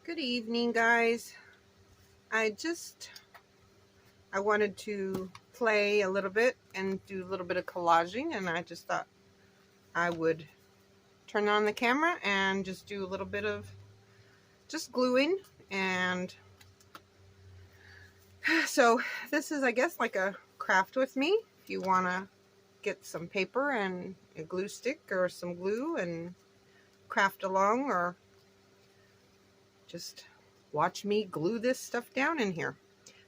Good evening, guys. I wanted to play a little bit and do a little bit of collaging, and I just thought I would turn on the camera and just do a little bit of just gluing. And so this is, I guess, like a craft with me. If you want to get some paper and a glue stick or some glue and craft along, or just watch me glue this stuff down in here.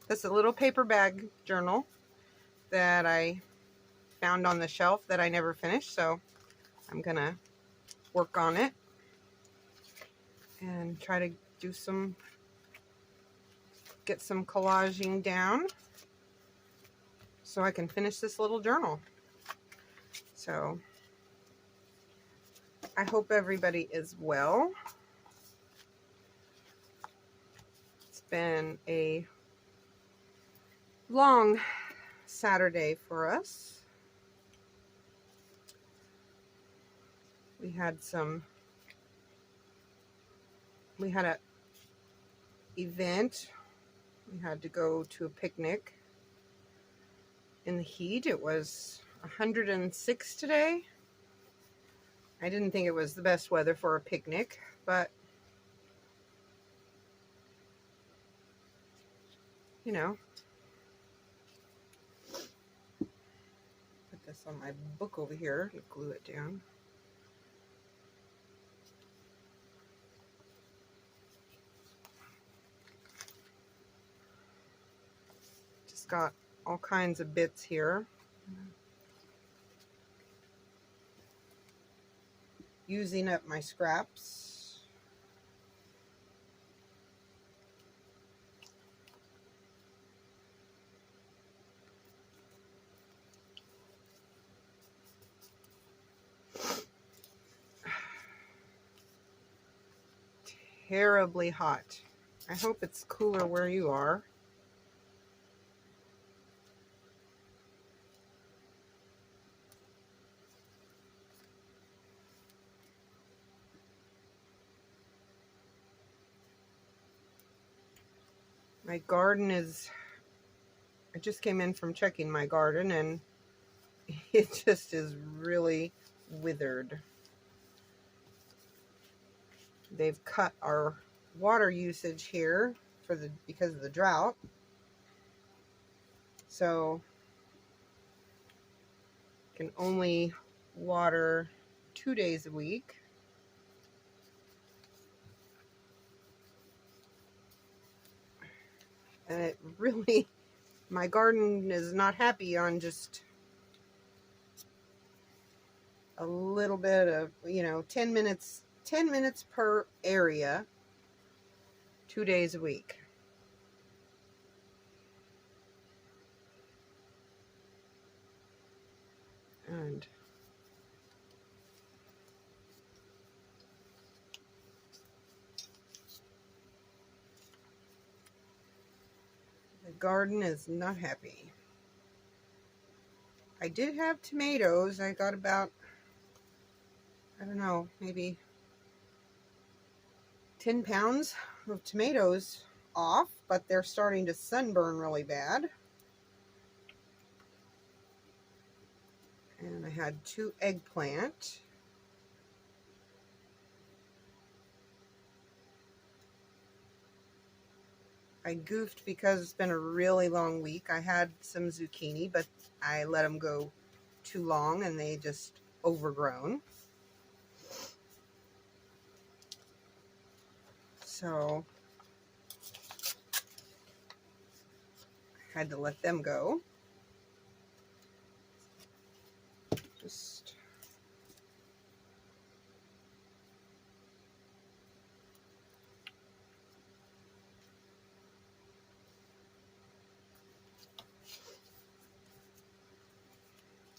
That's a little paper bag journal that I found on the shelf that I never finished, so I'm gonna work on it and try to get some collaging down so I can finish this little journal. So I hope everybody is well. It's been a long Saturday for us. We had a event. We had to go to a picnic in the heat. It was 106 today. I didn't think it was the best weather for a picnic, but you know, put this on my book over here and glue it down. Just got all kinds of bits here. Using up my scraps. Terribly hot. I hope it's cooler where you are. My garden is, I just came in from checking my garden and it just is really withered. They've cut our water usage here because of the drought. So can only water 2 days a week. And it really, my garden is not happy on just a little bit of, 10 minutes per area, 2 days a week. And the garden is not happy. I did have tomatoes. I got about, I don't know, maybe 10 pounds of tomatoes off, but they're starting to sunburn really bad. And I had 2 eggplant. I goofed because it's been a really long week. I had some zucchini, but I let them go too long and they just overgrown. So I had to let them go. Just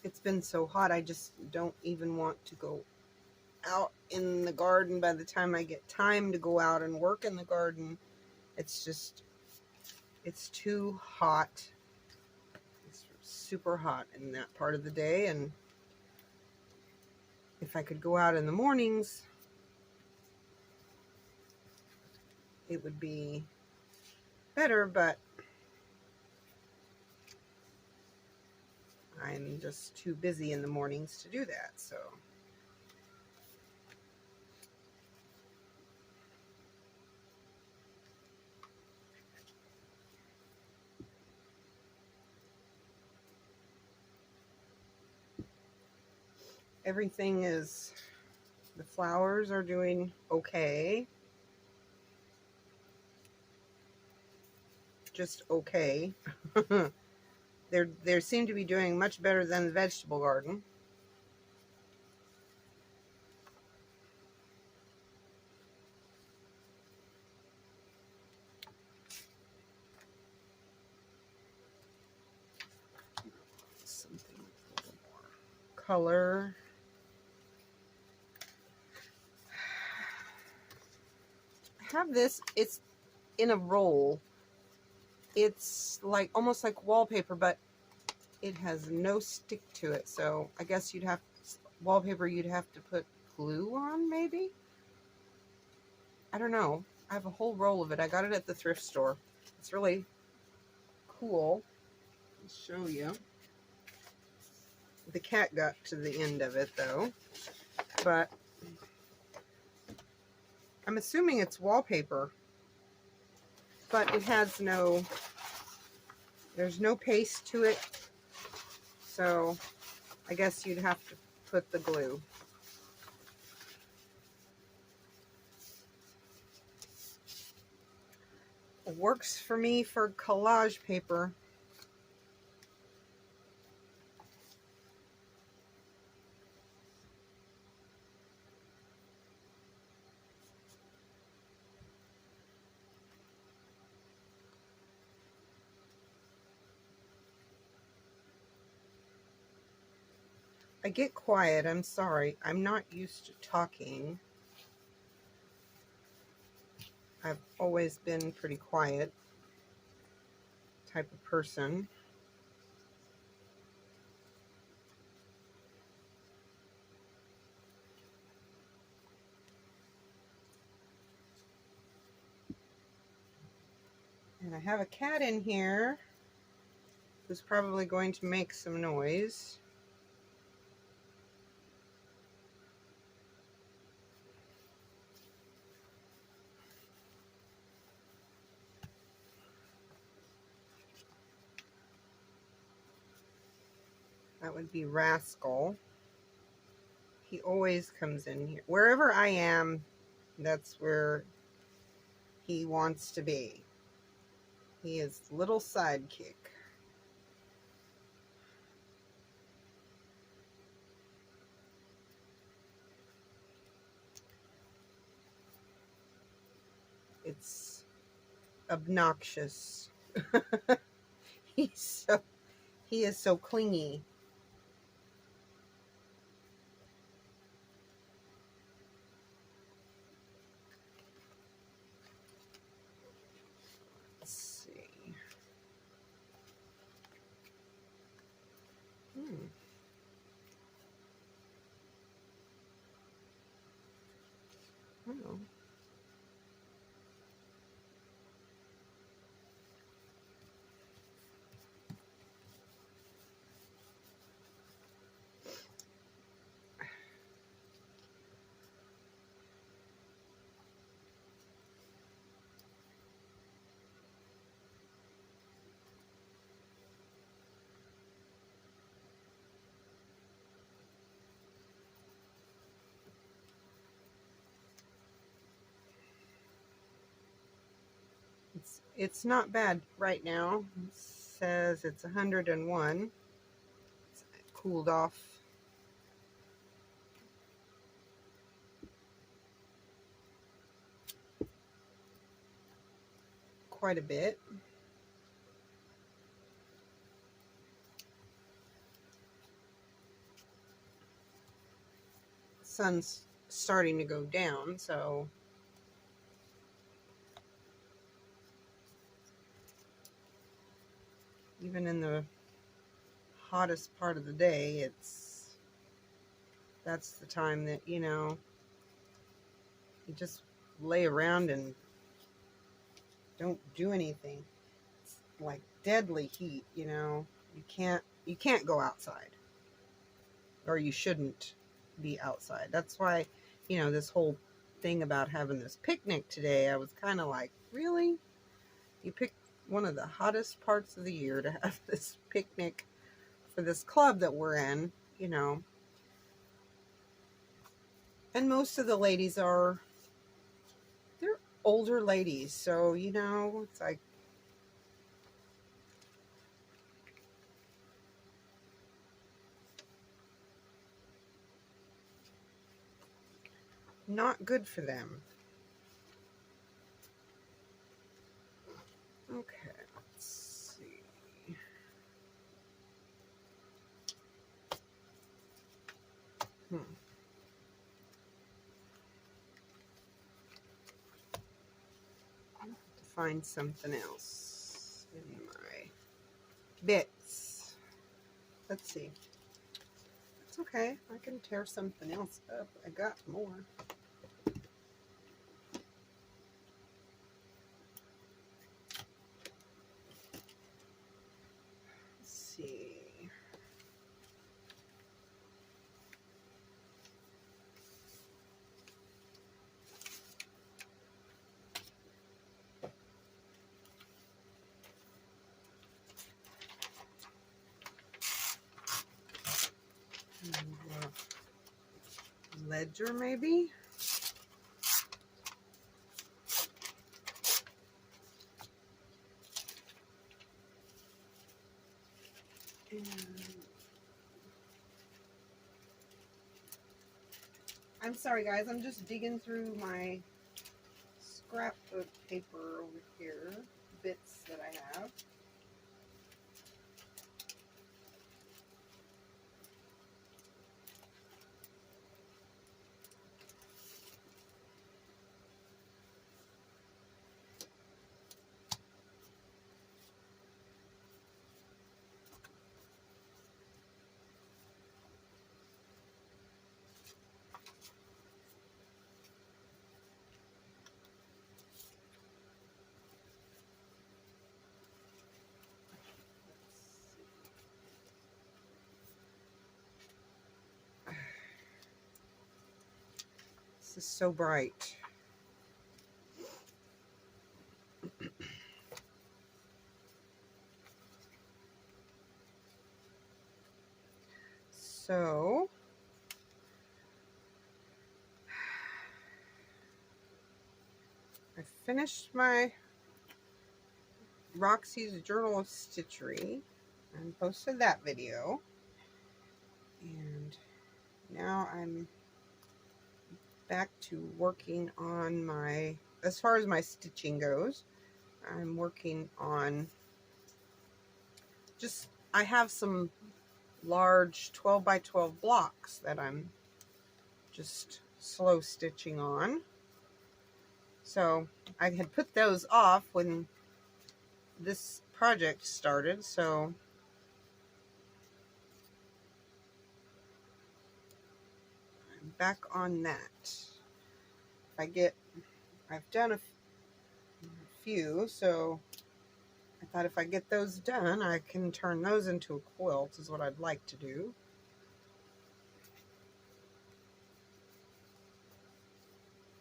it's been so hot, I just don't even want to go out in the garden. By the time I get time to go out and work in the garden, it's too hot. It's super hot in that part of the day, and if I could go out in the mornings, it would be better, but I'm just too busy in the mornings to do that, so. Everything is, the flowers are doing okay. Just okay. They seem to be doing much better than the vegetable garden. Something with a little more color. I have this, it's in a roll. It's like almost like wallpaper, but it has no stick to it. So I guess you'd have wallpaper you'd have to put glue on, maybe? I don't know. I have a whole roll of it. I got it at the thrift store. It's really cool. I'll show you. The cat got to the end of it though. But I'm assuming it's wallpaper. But it has no, there's no paste to it. So I guess you'd have to put the glue. It works for me for collage paper. I get quiet, I'm sorry. I'm not used to talking. I've always been pretty quiet type of person. And I have a cat in here who's probably going to make some noise. That would be Rascal. He always comes in here. Wherever I am, that's where he wants to be. He is little sidekick. It's obnoxious. He is so clingy. Let's see. Oh. It's not bad right now. It says it's 101. It's cooled off quite a bit. Sun's starting to go down, so even in the hottest part of the day, that's the time that, you know, you just lay around and don't do anything. It's like deadly heat, you know. You can't go outside, or you shouldn't be outside. That's why, you know, this whole thing about having this picnic today, I was kind of like, really? You picked one of the hottest parts of the year to have this picnic for this club that we're in, you know. And most of the ladies they're older ladies, so, you know, it's like, not good for them. Okay, let's see. I have to find something else in my bits. Let's see. It's okay. I can tear something else up. I got more. Let's see. Ledger, maybe? And I'm sorry, guys. I'm just digging through my scrapbook paper over here. Bits that I have. This is so bright. So, I finished my Roxy's Journal of Stitchery and posted that video. And now I'm back to working on my, as far as my stitching goes, I'm working on just, I have some large 12 by 12 blocks that I'm just slow stitching on. So I had put those off when this project started, so I'm back on that. I've done a few, so I thought if I get those done, I can turn those into a quilt, is what I'd like to do.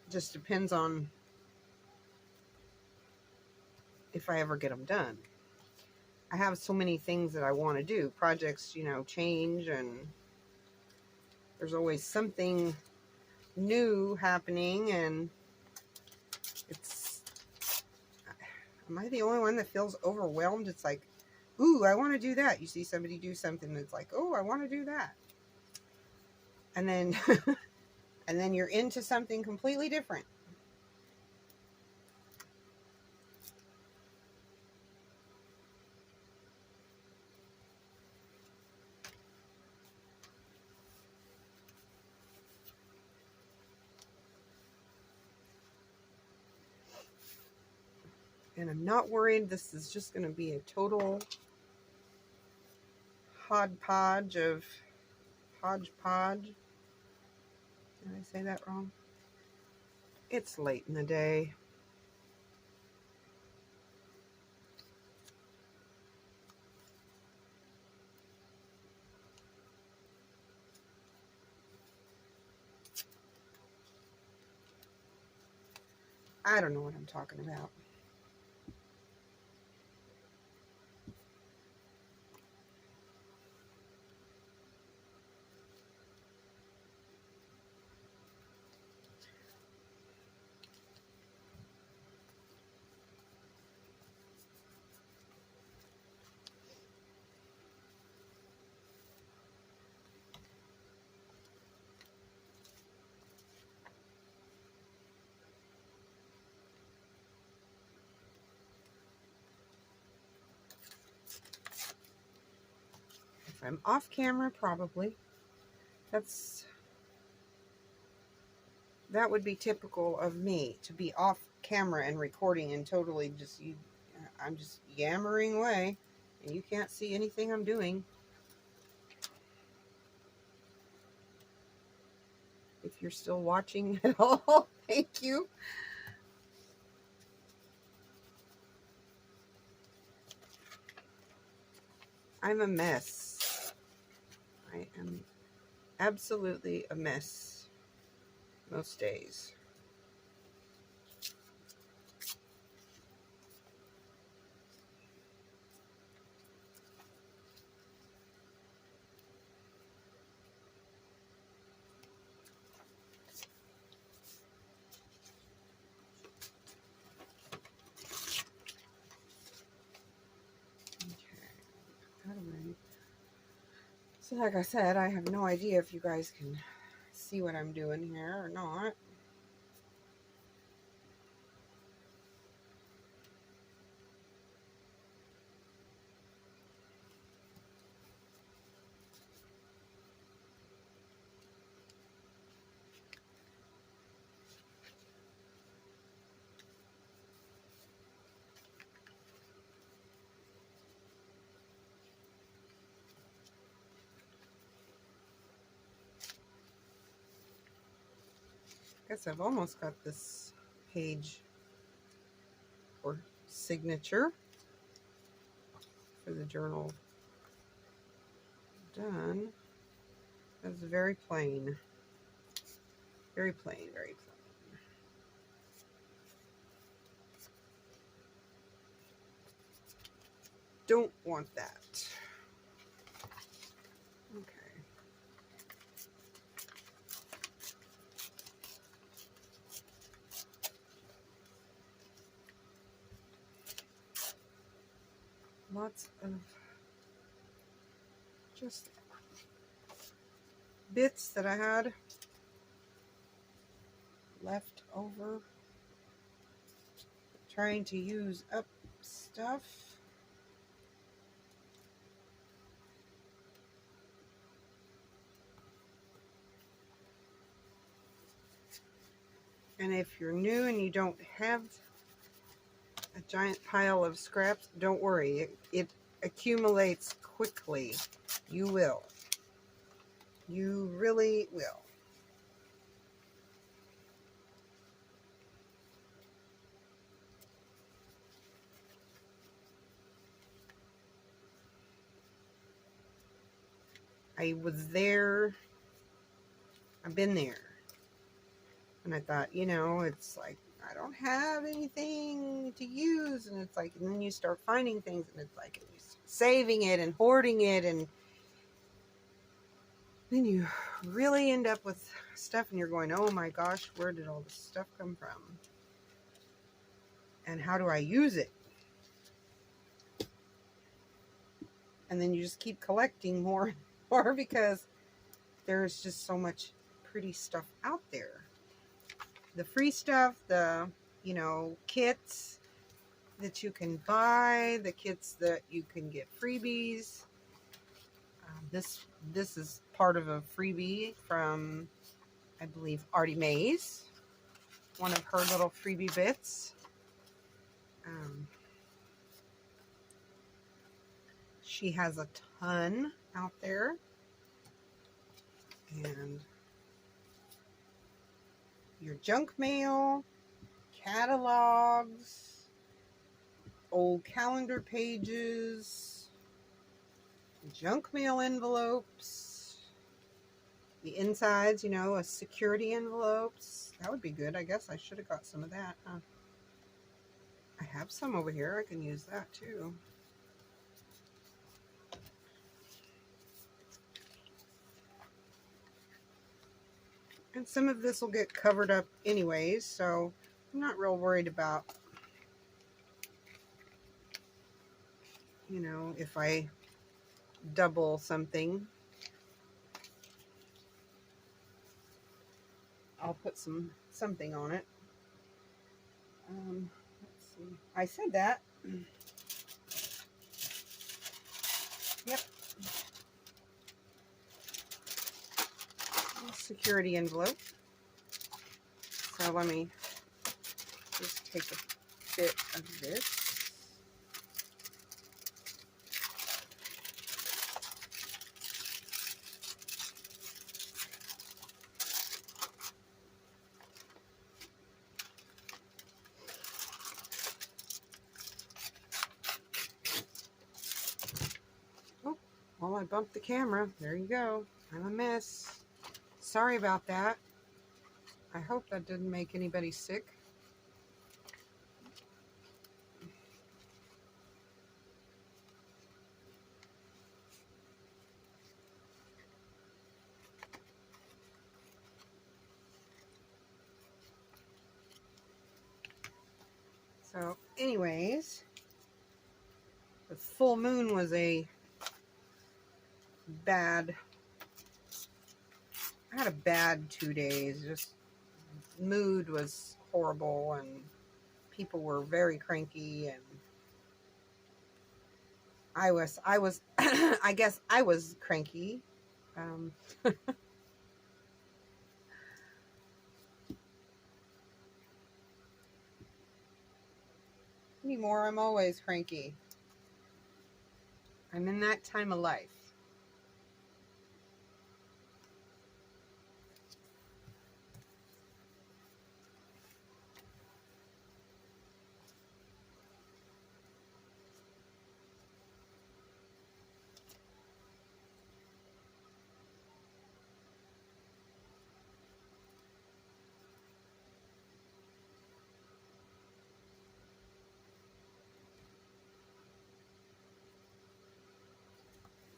Just depends on if I ever get them done. I have so many things that I want to do. Projects, you know, change, and there's always something new happening, and am I the only one that feels overwhelmed? It's like, ooh, I want to do that. You see somebody do something that's like, oh, I want to do that. And then, and then you're into something completely different. And I'm not worried. This is just going to be a total hodgepodge. Did I say that wrong? It's late in the day. I don't know what I'm talking about. If I'm off camera, probably. That would be typical of me, to be off camera and recording and totally just, I'm just yammering away and you can't see anything I'm doing. If you're still watching at all, thank you. I'm a mess. I am absolutely a mess most days. So like I said, I have no idea if you guys can see what I'm doing here or not. I guess I've almost got this page or signature for the journal done. That's very plain. Very plain, very plain. Don't want that. Okay. Lots of just bits that I had left over, trying to use up stuff. And if you're new and you don't have a giant pile of scraps, don't worry, it accumulates quickly. You will. You really will. I was there. I've been there. And I thought, you know, it's like, I don't have anything to use. And it's like, and then you start finding things and it's like, and you start saving it and hoarding it. And then you really end up with stuff and you're going, oh my gosh, where did all this stuff come from? And how do I use it? And then you just keep collecting more and more because there's just so much pretty stuff out there. The free stuff, the, you know, kits that you can buy, the kits that you can get freebies. This is part of a freebie from, I believe, Artie Mays. One of her little freebie bits. She has a ton out there. And your junk mail, catalogs, old calendar pages, junk mail envelopes. the insides, you know, a security envelopes. That would be good. I guess I should have got some of that. I have some over here. I can use that too. And some of this will get covered up anyways, so I'm not real worried about, you know, if I double something. I'll put something on it. Let's see. I said that. Yep. Security envelope. So let me just take a bit of this. Oh, well, I bumped the camera. There you go. I'm a mess. Sorry about that. I hope that didn't make anybody sick. So anyways, the full moon was I had a bad 2 days. Just mood was horrible and people were very cranky, and I was I guess I was cranky. Anymore, I'm always cranky. I'm in that time of life.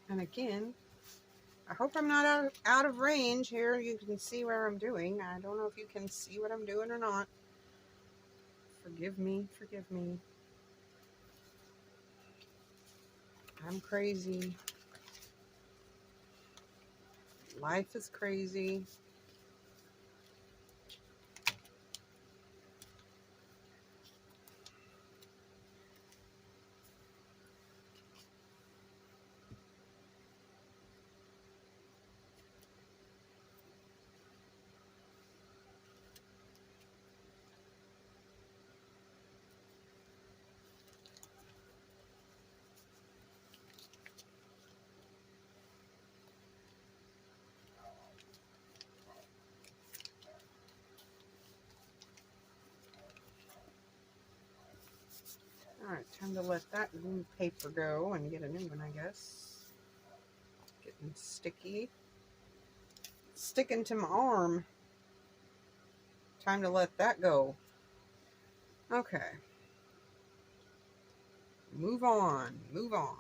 And again, I hope I'm not out of range here. You can see where I'm doing. I don't know if you can see what I'm doing or not. Forgive me, forgive me. I'm crazy. Life is crazy. Alright, time to let that new paper go and get a new one, I guess. Getting sticky. Sticking to my arm. Time to let that go. Okay. Move on. Move on.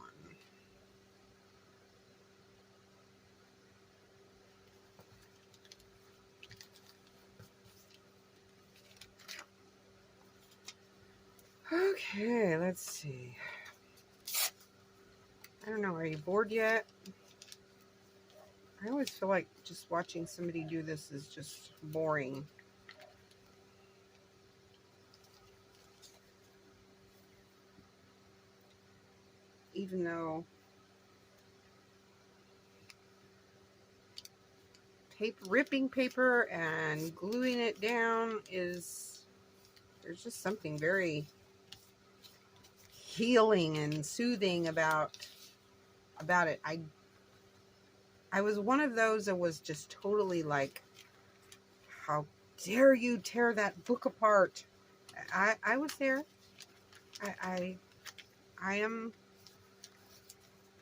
Okay, let's see. I don't know, are you bored yet? I always feel like just watching somebody do this is just boring. Even though ripping paper and gluing it down there's just something very healing and soothing about it. I was one of those that was just totally like, how dare you tear that book apart? I was there. I am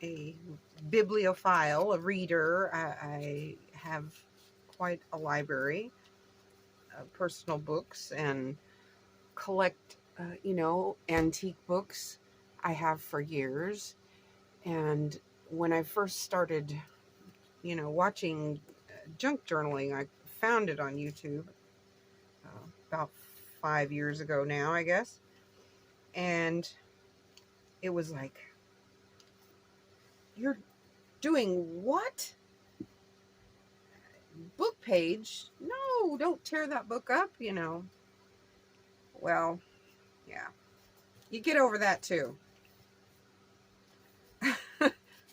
a bibliophile, a reader. I have quite a library of personal books and collect, antique books. I have for years. And when I first started, watching junk journaling, I found it on YouTube about 5 years ago now, I guess. And it was like, you're doing what? Book page? No, don't tear that book up, Well, yeah, you get over that too.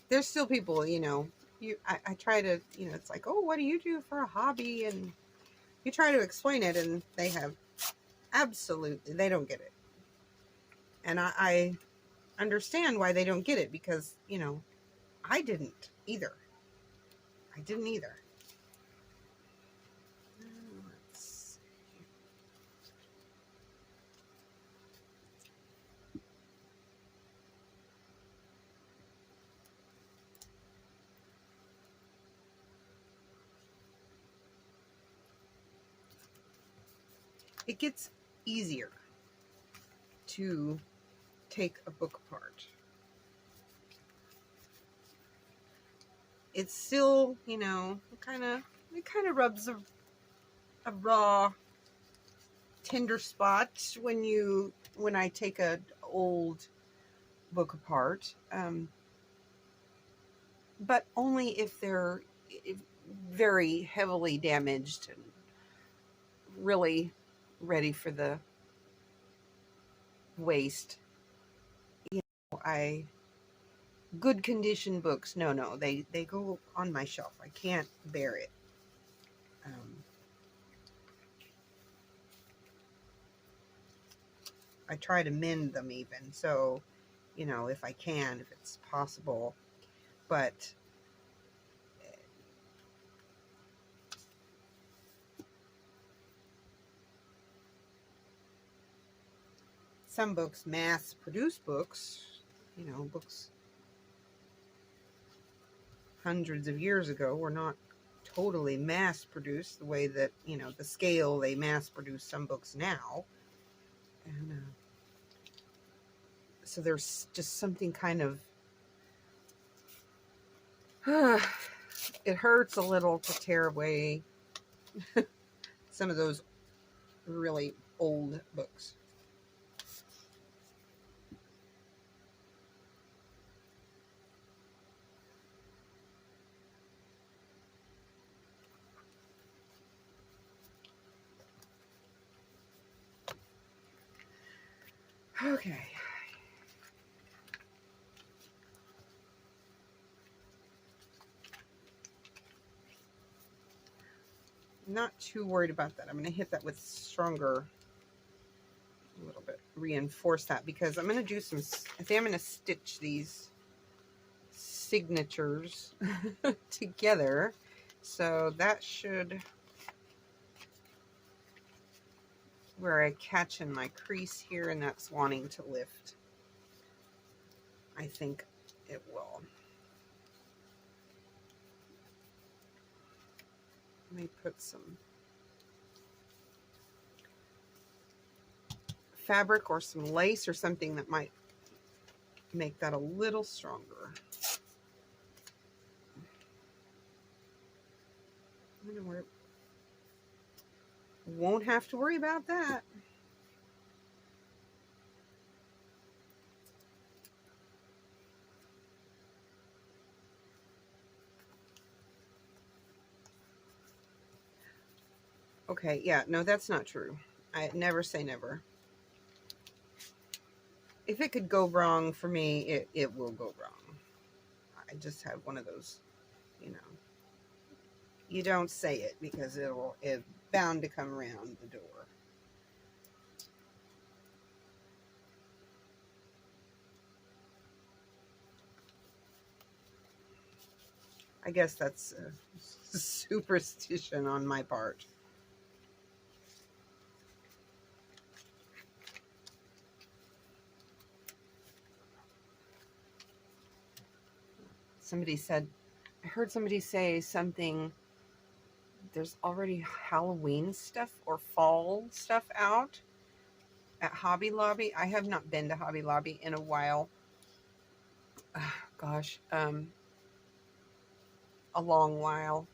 There's still people, I try to, it's like, oh, what do you do for a hobby? And you try to explain it, and they have absolutely, they don't get it. And I understand why they don't get it, because, I didn't either. I didn't either. Let's see. It gets easier to take a book apart. It's still, it kind of rubs a raw, tender spot when I take an old book apart, but only if they're very heavily damaged and really ready for the waste. Good condition books, no, they go on my shelf. I can't bear it. I try to mend them even, so, if I can, if it's possible. But some books, mass-produced books, books hundreds of years ago were not totally mass-produced the way that, the scale they mass-produce some books now. And so there's just something kind of, it hurts a little to tear away some of those really old books. Okay. Not too worried about that. I'm going to hit that with stronger, a little bit, reinforce that, because I'm going to do some, I think I'm going to stitch these signatures together. So that should, where I catch in my crease here, and that's wanting to lift. I think it will. Let me put some fabric or some lace or something that might make that a little stronger. Won't have to worry about that. Okay, yeah, no, that's not true. I never say never. If it could go wrong for me, it will go wrong. I just have one of those, you don't say it, because it's bound to come around the door. I guess that's a superstition on my part. I heard somebody say something there's already Halloween stuff or fall stuff out at Hobby Lobby. I have not been to Hobby Lobby in a while. Gosh, a long while.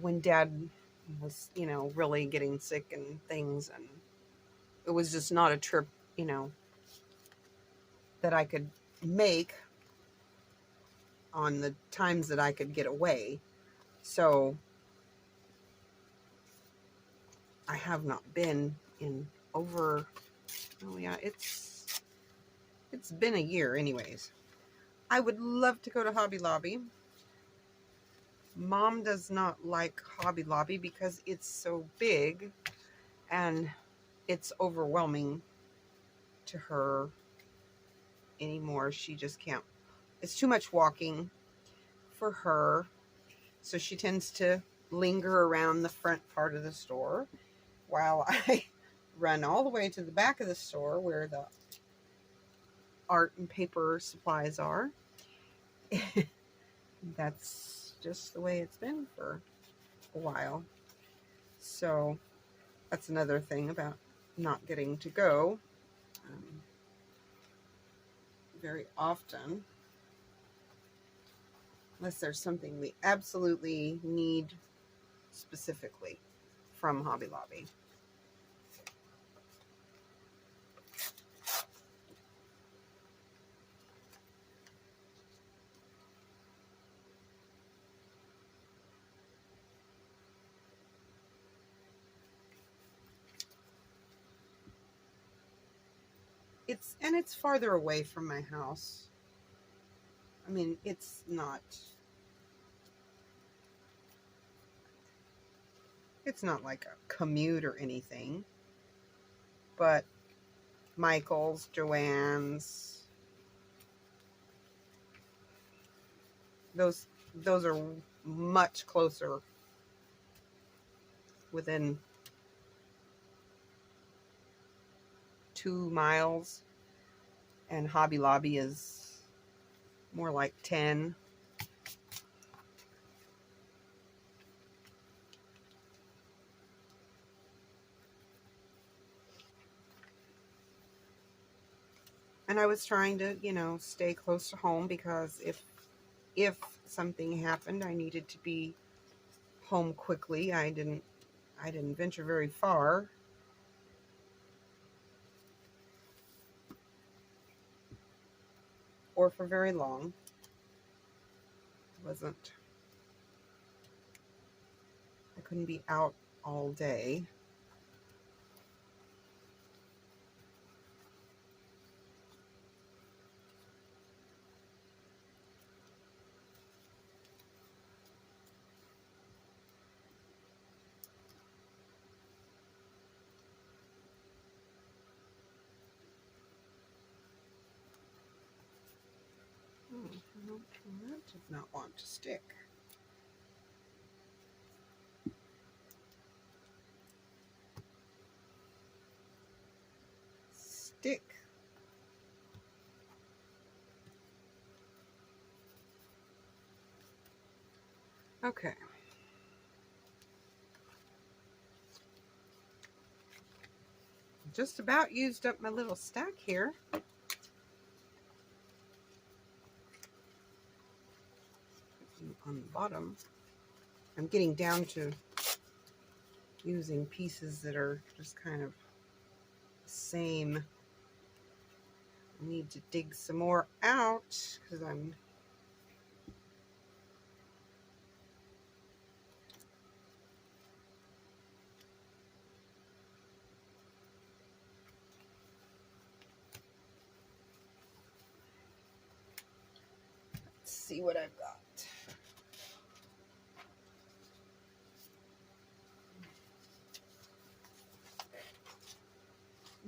When Dad was, you know, really getting sick and things, and it was just not a trip, you know, that I could make on the times that I could get away. So I have not been in over, oh yeah, it's been a year anyways. I would love to go to Hobby Lobby. Mom does not like Hobby Lobby because it's so big and it's overwhelming to her anymore. She just can't. It's too much walking for her. So she tends to linger around the front part of the store while I run all the way to the back of the store where the art and paper supplies are. That's just the way it's been for a while. So that's another thing about not getting to go very often, unless there's something we absolutely need specifically from Hobby Lobby. It's farther away from my house. I mean, it's not like a commute or anything, but Michael's, Joanne's, those are much closer, within 2 miles, and Hobby Lobby is more like 10. And I was trying to, you know, stay close to home because if something happened, I needed to be home quickly. I didn't venture very far. Or for very long. I couldn't be out all day. That did not want to stick. Stick. Okay. Just about used up my little stack here. On the bottom, I'm getting down to using pieces that are just kind of the same. I need to dig some more out because I'm see what I've got.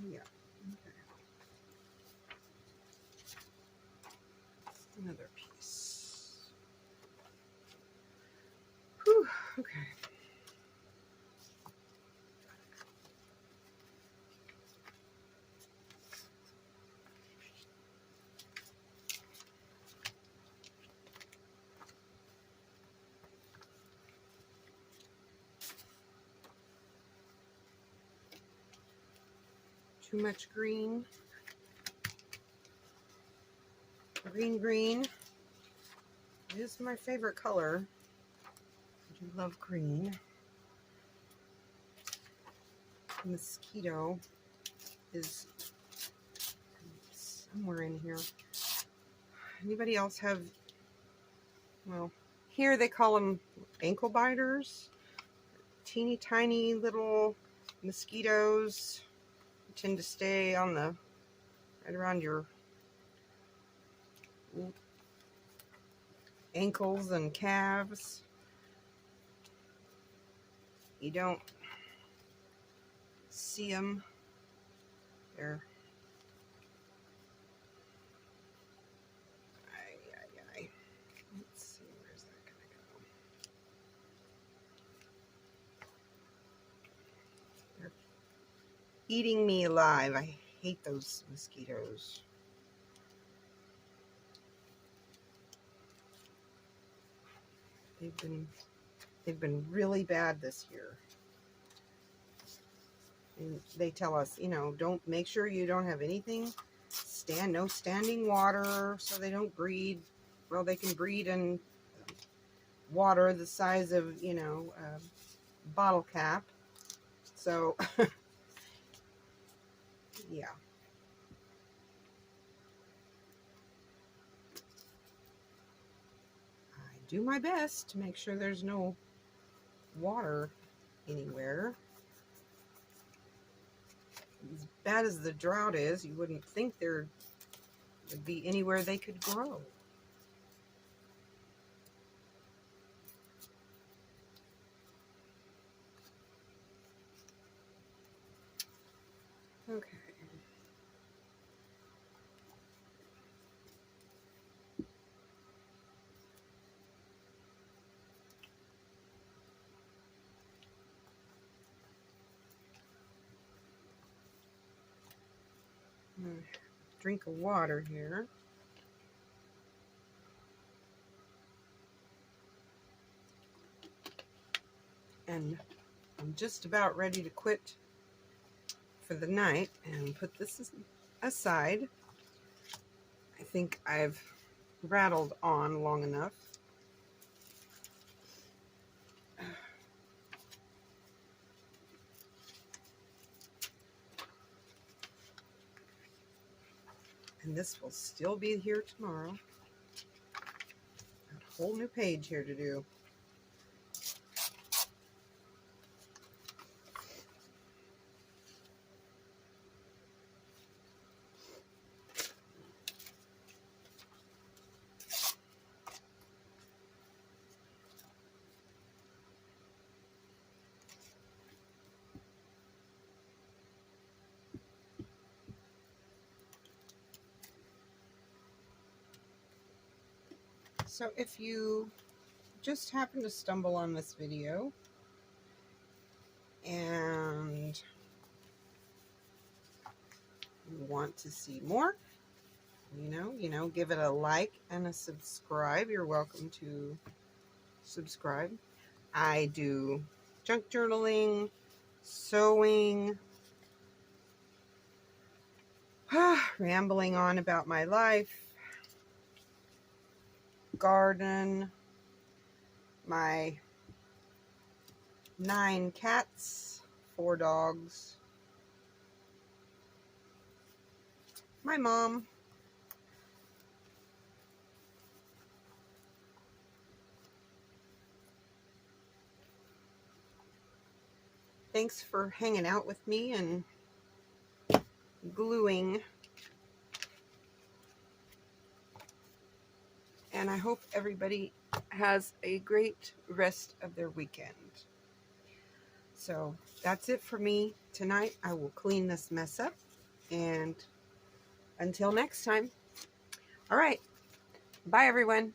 Yeah, okay. Another piece. Whew, okay. too much green. Green is my favorite color. I do love green. Mosquito is somewhere in here. Anybody else have, well, here they call them ankle biters. Teeny tiny little mosquitoes tend to stay on the, right around your ankles and calves. You don't see them. They're, let's see, where's that gonna go? They're eating me alive. I hate those mosquitoes. They've been really bad this year. And they tell us, you know, don't, make sure you don't have anything, no standing water, so they don't breed. Well, they can breed in water the size of, you know, a bottle cap. So, yeah. I do my best to make sure there's no water anywhere. As bad as the drought is, you wouldn't think there would be anywhere they could grow. Okay. Drink of water here. And I'm just about ready to quit for the night and put this aside. I think I've rattled on long enough. And this will still be here tomorrow. Got a whole new page here to do. So if you just happen to stumble on this video and you want to see more, you know, give it a like and a subscribe. You're welcome to subscribe. I do junk journaling, sewing, rambling on about my life, garden, my 9 cats, 4 dogs, my mom, thanks for hanging out with me and gluing. And I hope everybody has a great rest of their weekend. So that's it for me tonight. I will clean this mess up. And until next time. All right. Bye, everyone.